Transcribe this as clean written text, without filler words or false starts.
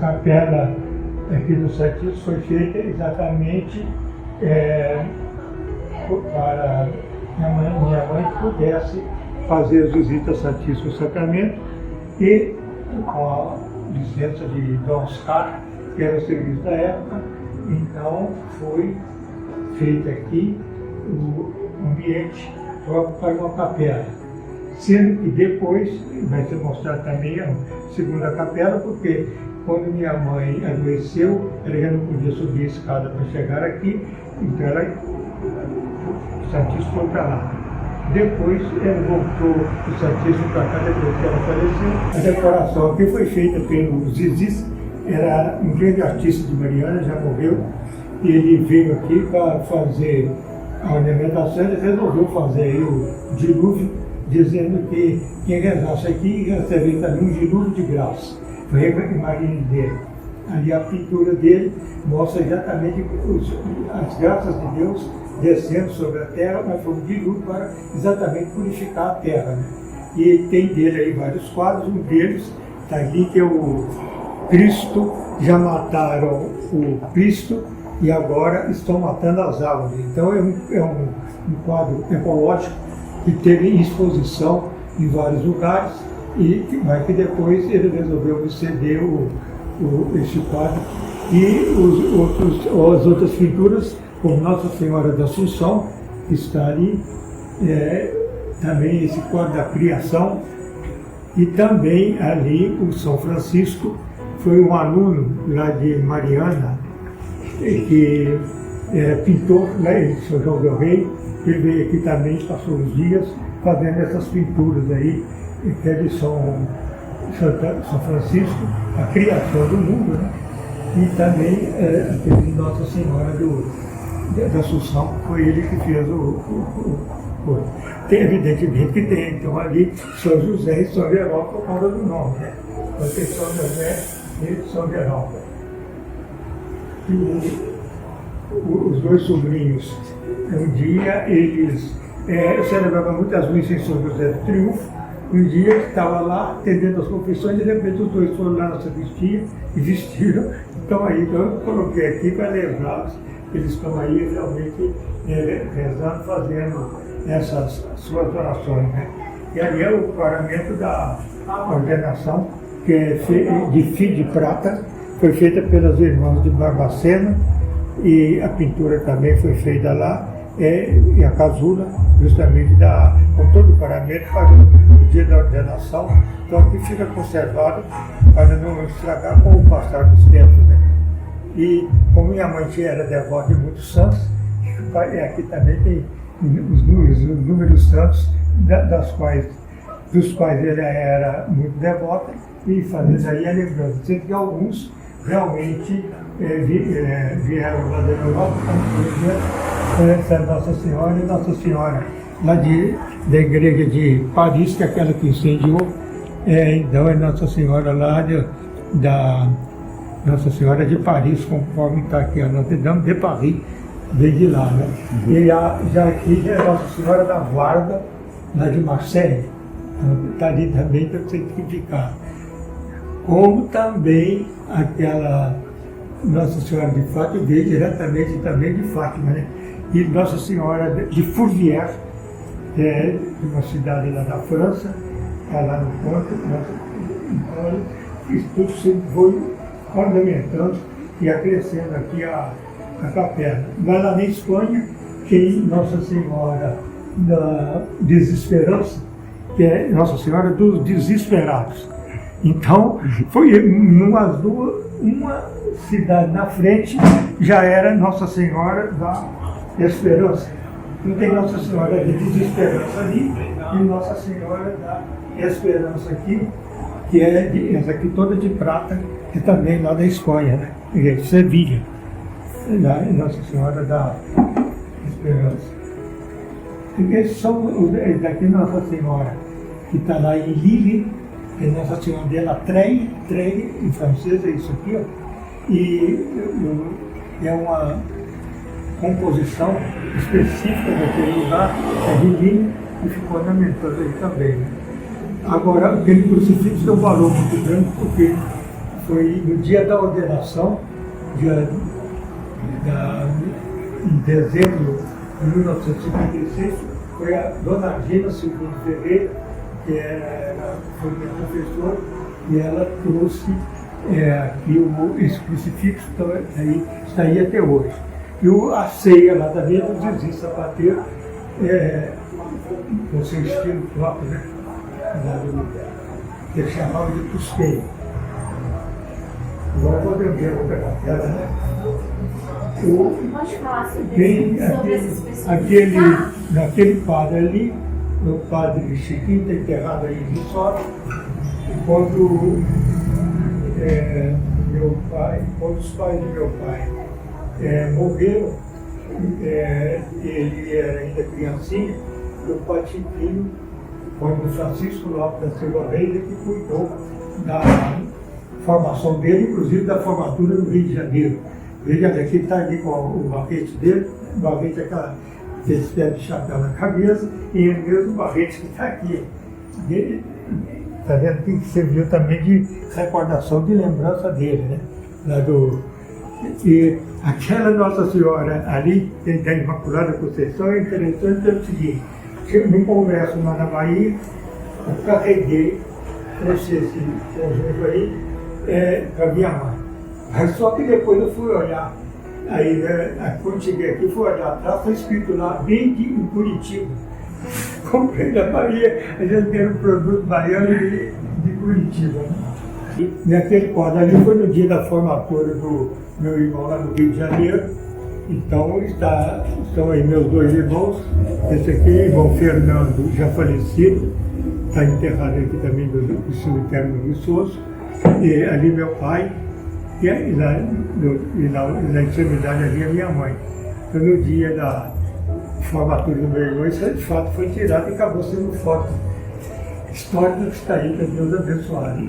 capela aqui do Santíssimo foi feita exatamente para minha mãe pudesse fazer as visitas ao Santíssimo Sacramento e, com a licença de Dom Oscar, que era o serviço da época, então foi feito aqui o ambiente próprio para uma capela. Sendo que depois vai ser mostrado também a segunda capela, porque quando minha mãe adoeceu, ela já não podia subir a escada para chegar aqui, então o Santíssimo foi para lá. Depois ela voltou o Santíssimo para cá, depois que ela faleceu. A decoração aqui foi feita pelo Zizis, era um grande artista de Mariana, já morreu, e ele veio aqui para fazer a ornamentação, ele resolveu fazer aí o dilúvio, dizendo que quem rezasse aqui receberia também um dilúvio de graça. Foi a imagem dele. Ali a pintura dele mostra exatamente as graças de Deus descendo sobre a terra, mas foi um dilúvio para exatamente purificar a terra. Né? E tem dele aí vários quadros, um deles está ali que é o Cristo, já mataram o Cristo e agora estão matando as árvores. Então é um quadro ecológico que teve exposição em vários lugares, mas que depois ele resolveu me ceder esse quadro. E as outras pinturas, como Nossa Senhora da Assunção, que está ali, também esse quadro da criação, e também ali o São Francisco, foi um aluno lá de Mariana, que pintou lá em São João del Rei. Ele veio aqui também, passou uns dias fazendo essas pinturas aí, que é de São Francisco, a criação do mundo, né? E também aquele de Nossa Senhora da Assunção, foi ele que fez tem, evidentemente que tem, então ali São José e São Geraldo por causa do nome, né? Então tem São José e São Geraldo. E os dois sobrinhos, um dia eles celebravam muitas missas em São José do Triunfo. Um dia que estava lá atendendo as confissões, de repente os dois foram lá na sacristia e vestiram. Então eu coloquei aqui para lembrá-los, eles estão aí realmente rezando, fazendo essas suas orações. Né? E ali é o paramento da ordenação, que é de fio de prata, foi feita pelas irmãs de Barbacena, e a pintura também foi feita lá, e a casula, justamente com todo o paramento para o dia da ordenação. Então aqui fica conservado para não estragar com o passar dos tempos. Né? E como minha mãe era devota de muitos santos, aqui também tem os números santos dos quais ele era muito devota, e fazendo aí a lembrança, sendo que alguns realmente vieram lá da Europa, como Nossa Senhora e Nossa Senhora lá da igreja de Paris, que é aquela que incendiou, então é Nossa Senhora lá da Nossa Senhora de Paris, conforme está aqui a Notre Dame de Paris, veio de lá, né? E já aqui é Nossa Senhora da Guarda, lá de Marseille, então está ali também para você identificar. Como também aquela Nossa Senhora de Fátima veio diretamente também de Fátima, né? E Nossa Senhora de Fourvière, que é de uma cidade lá da França, está lá no canto. Então, isso tudo se foi ornamentando e acrescendo aqui a capela. Mas lá na Espanha tem Nossa Senhora da Desesperança, que é Nossa Senhora dos Desesperados. Então, foi uma cidade na frente, já era Nossa Senhora da Esperança. Então tem Nossa Senhora de Desesperança ali e Nossa Senhora da Esperança aqui, que essa aqui toda de prata, que também lá da Espanha, né? De Sevilha. Nossa Senhora da Esperança. E esses são daqui Nossa Senhora, que está lá em Lille, é Nossa Senhora de la Treille, em francês, é isso aqui, ó. E é uma composição específica daquele lugar, é de Lille, e ficou ornamentando aí também. Né? Agora, aquele crucifixo tem um valor muito grande, porque foi no dia da ordenação, em dezembro de 1956, foi a dona Gina Silveira Ferreira, que foi minha professora, e ela trouxe aqui esse crucifixo, então, está aí até hoje. E a ceia lá da minha do Zizi Sapateiro, com seu estilo próprio, né? Que eles chamavam de cuspeio. Agora vou ver outra capela, né? Pode falar sobre essas pessoas. Naquele padre ali, o padre Chiquinho está enterrado aí no sótão, quando os pais de meu pai morreram, ele era ainda criancinha, meu pai Chiquinho foi o Francisco Lopes da Silva Reis, que cuidou da formação dele, inclusive da formatura no Rio de Janeiro. Veja aqui, está aqui com o barrete dele, o barrete é aquela que eles pegam de chapéu na cabeça, e ele mesmo o barrete que está aqui. Está vendo que serviu também de recordação, de lembrança dele, né? E aquela Nossa Senhora ali, da Imaculada Conceição, é interessante pelo seguinte: num congresso lá na Bahia, eu carreguei esse conjunto aí com a minha mãe. Mas só que depois eu fui olhar, aí quando cheguei aqui, fui olhar atrás, está escrito lá, vende em Curitiba. Comprei da Bahia, a gente tem um produto baiano de Curitiba. E naquele quadro ali foi no dia da formatura do meu irmão lá no Rio de Janeiro. Então estão aí meus dois irmãos, esse aqui, irmão Fernando, já falecido, está enterrado aqui também no cemitério do Viçoso, e ali meu pai, e na extremidade ali a minha mãe. Então no dia da formatura do meu irmão, isso de fato foi tirado e acabou sendo foto histórica que está aí, que Deus abençoado.